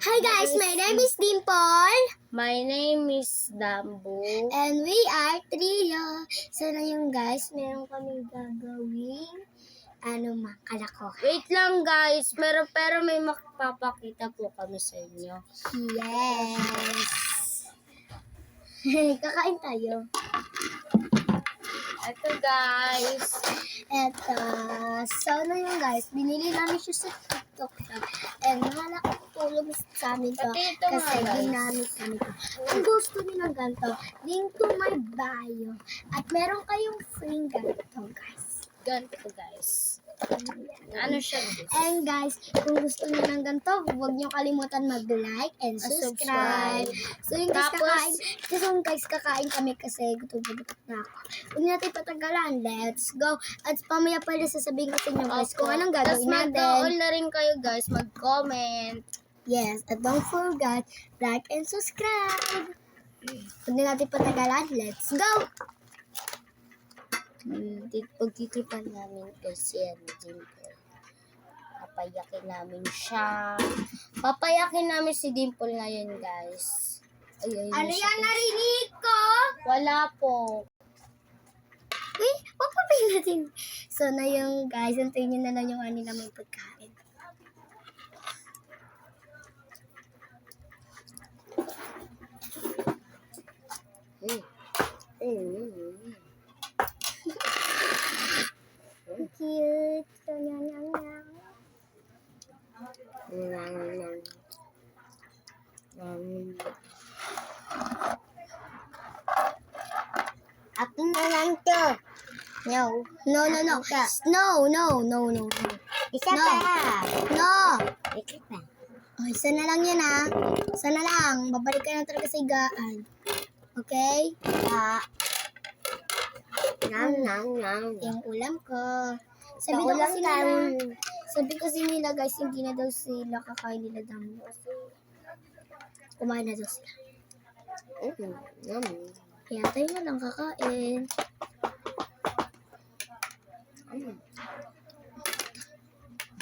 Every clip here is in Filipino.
Hi guys, my name is Dimple. My name is Dambo. And we are Trio. So na yung guys, meron kami gagawing kalokohan. Wait lang guys, pero may makapapakita po kami sa inyo. Yes. Kakain tayo. Ito guys. Eto. So na yung guys, binili namin siya sa TikTok shop. And malaking tulong sa amin to. Pati ito Kasi nga, guys. ginamit kami to. Kung gusto niyo ng ganito, link to my bio. At meron kayong free ganito guys. Ganito guys. Ano siya guys? And guys, kung gusto niyo ng ganito, huwag niyo kalimutan mag-like and subscribe. So yung guys, kakain kami kasi gutom na ako. Huwag natin patagalan. Let's go. At pamaya pala sasabihin ko sa inyo guys kung anong Tapos gagawin mag-all natin. na rin kayo guys, mag-comment. Yes, at don't forget, like and subscribe. Huwag na natin patagalan. Let's go. Pagtitipan namin kasi Dimple. Papayakin namin siya. Papayakin namin si Dimple ngayon guys. Ay, Ano yan narinig ko? Wala po. Uy, papapay natin. So na yung guys, antayin nyo na lang yung ani namin pagkain. Cute. So, nyang. Akin na lang to. No. No. Isa No. pa. No. Isa pa. Oh, isa na lang yan ah. Isa na lang. Babalik ka na talaga sa higaan. Okay? Nang. Yung ulam ko. Sabi kasi nila guys, hindi na daw sila kakain nila damo. Kumain na daw sila. Kaya tayo na lang kakain.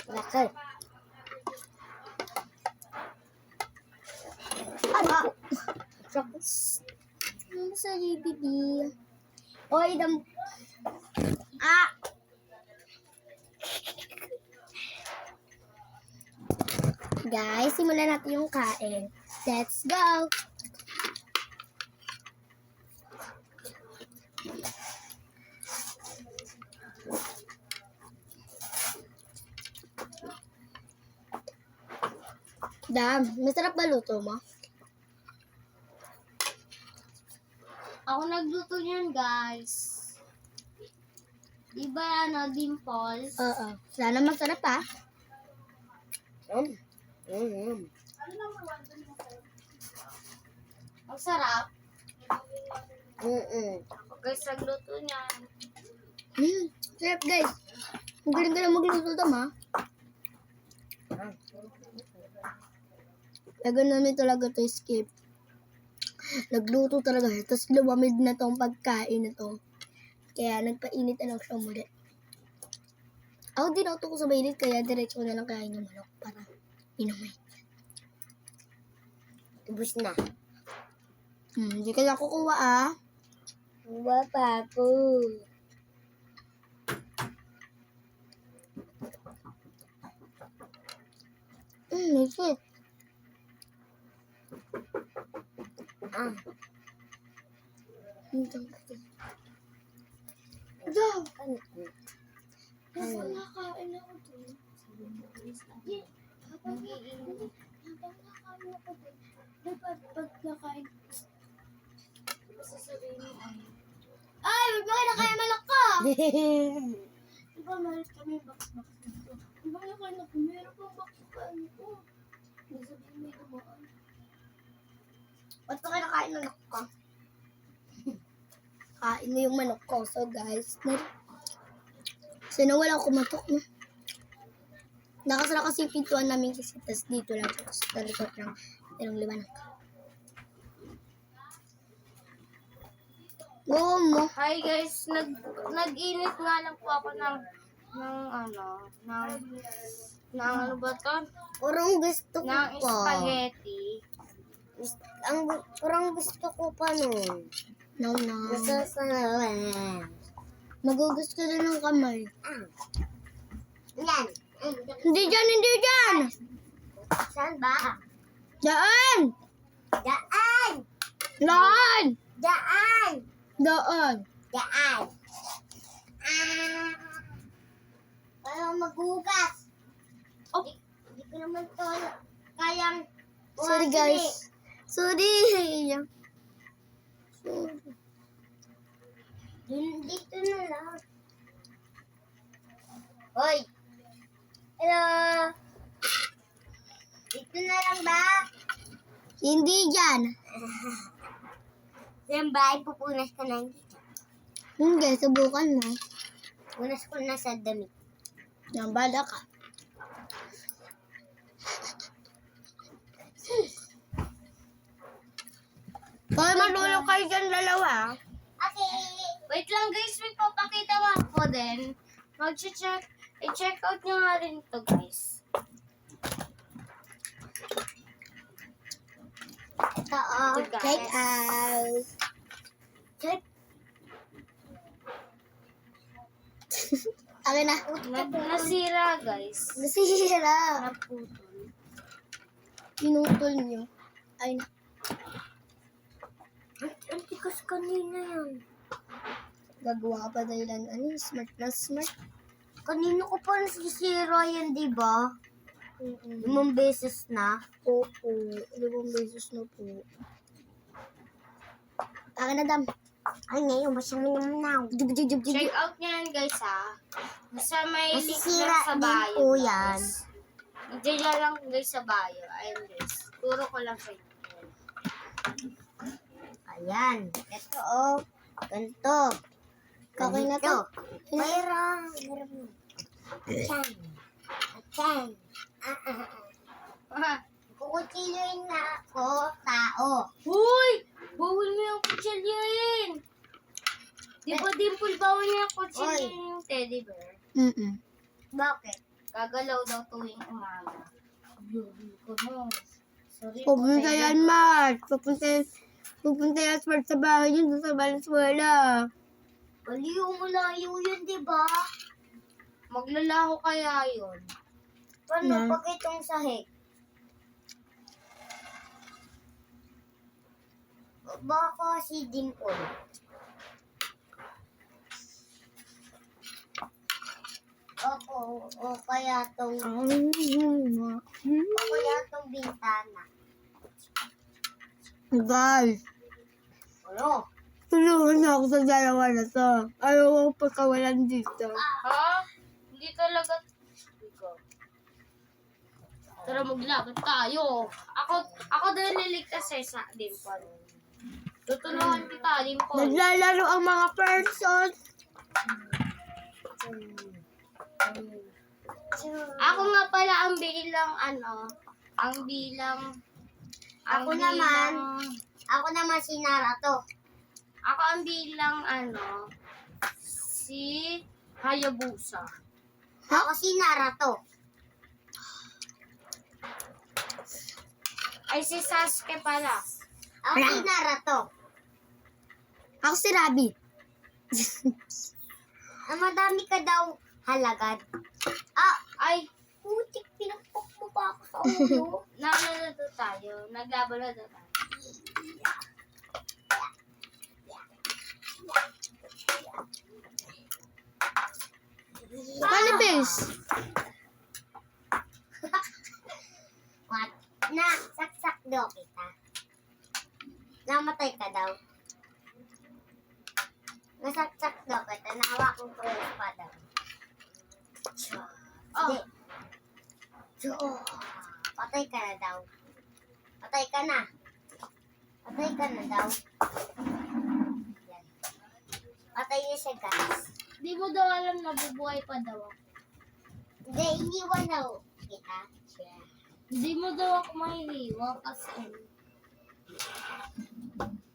Lakad. Ano sa baby? Oy, Guys, simulan natin yung kain. Let's go! Masarap ba luto mo? Ako nagluto niyan guys. Diba Dimples? Oo. Sana masarap ah. Ang sarap. Ako guys nagluto niyan. Sarap guys. Ang galing magluto tama. Lagan namin talaga to skip. Nagluto talaga. Tapos lumamig na tong pagkain na to. Kaya nagpainit na lang siya muli. Ako dinauto ko sa mainit kaya diretso ko na lang kain yung manok para inumin. Ubus na. Hindi ka lang kukuha ah. Kuha pa ako. Legit. Daw. Mas nakain ako doon. Habang nakain ako doon. Dapat pag nakain. Sasabihin mo ano. Ay! Wag mo kayo nakain malak ka! Diba malit kami box-box dito? Diba nakain ako? Meron pang box ka ano ko. Nasabihin may dumaan. Ba't ka nakain manok ka? Kain mo yung manok ko. So guys, nawala ako matok no. Nakasara kasi yung pintuan namin kasi tas dito lang. Tapos talikot lang. Merong liwanag. Go mo. Hi guys, nag-init nga lang po ako ng Na ano ba to? Parang gusto ko Ng pa. spaghetti. Parang gusto ko pa nun. No. Gusto sa magugusto na ng kamay. Yan. Hindi dyan! Saan ba? Daan! Daan! Daan! Daan! Daan! Daan! Parang maghugas. Oh. Hindi ko naman to kayang... Sorry guys. Sorry. Dito na lang. Hoy! Hello! Dito na lang ba? Hindi dyan. Yan ba? Ipupunas ka na hindi dyan. Hindi, subukan mo. Punas ko na sa damit. Yan, bala ka. Hoy, marunong kayo dyan dalawa. Okay. Wait lang guys, may papakita mo ako din. I-check out nyo nga rin to guys. Ito, Ito, guys. check out. Check. Akin na. Nasira guys. Nasira. Naputol. Pinutol nyo. Ay, Ang tikas kanina yan. gagawa ka pa dahilan. Ano, smart na smart. Kanina ko pa nasisira yan, di ba? 5 beses na. Opo. 5 beses na po. Akin na, dam. Ay, ngayon, masyami naman na. Check out nyo yan guys ha. Sa may link Nasisira na sa din bio. po yan. Diyan lang guys sa bio. Ayun guys. Turo ko lang sa inyo. Ayan. Ito, oh. Ganito. Okay na to. Mayroon. Ayan. Ayan. Kukutsiloyin na ako, tao. Huy! Bawal mo yung kutsilyahin! Di ba dimple bawal mo yung kutsilyahin yung teddy bear? Bakit? Gagalaw daw tuwing umaga. Ko mo. Sorry po, Pupunta teddy yan, bear. Mark. Pupunta yan Smart sa bahay yun, sa Valenzuela. Malayo yun, di ba? Maglalaho kaya yun. Paano pag itong sahig? Baka si Dimple. O kaya tong... O kaya tong bintana. Guys, ano? Tulungan na ako sa dalawa na to. Ayaw ko pagkawalan dito. Ha? Hindi talaga. Tara maglaban tayo. Ako din liligtas sa dimple. Tutulungan kita, dimple. Naglalaro ang mga person. Ako nga pala ang bilang Ako naman si Naruto. Ako ang bilang si Hayabusa. Ako si Naruto. Ay, si Sasuke pala. Ako si Naruto. Ako si Rabbit. Madami ka daw halagad. Ay, Putik, pinakpok mo pa ako sa ulo. nanonood tayo. Naglaban na tayo. Kalibis. What? Saksak daw kita. Namatay ka daw. Nasaksak daw kita. Nahawakong ko yung espada. Oh. Patay ka na daw. Patay ka na. Patay ka na daw. Yan. Patay niya siya, guys. Di mo daw alam na bubuhay pa daw ako. Hindi, iniwan na kita. Hindi mo daw ako mahihiwa kasi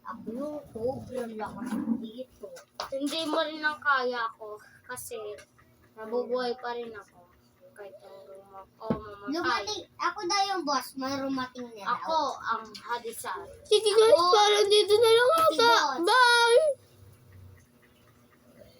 Ako yung sobrang lakas dito. hindi mo rin ang kaya ko kasi nabubuhay pa rin ako kahit hanggang mamatay. Lumating, ako daw yung boss, marumating na daw. Ako ang hadisar. Sige guys, parang dito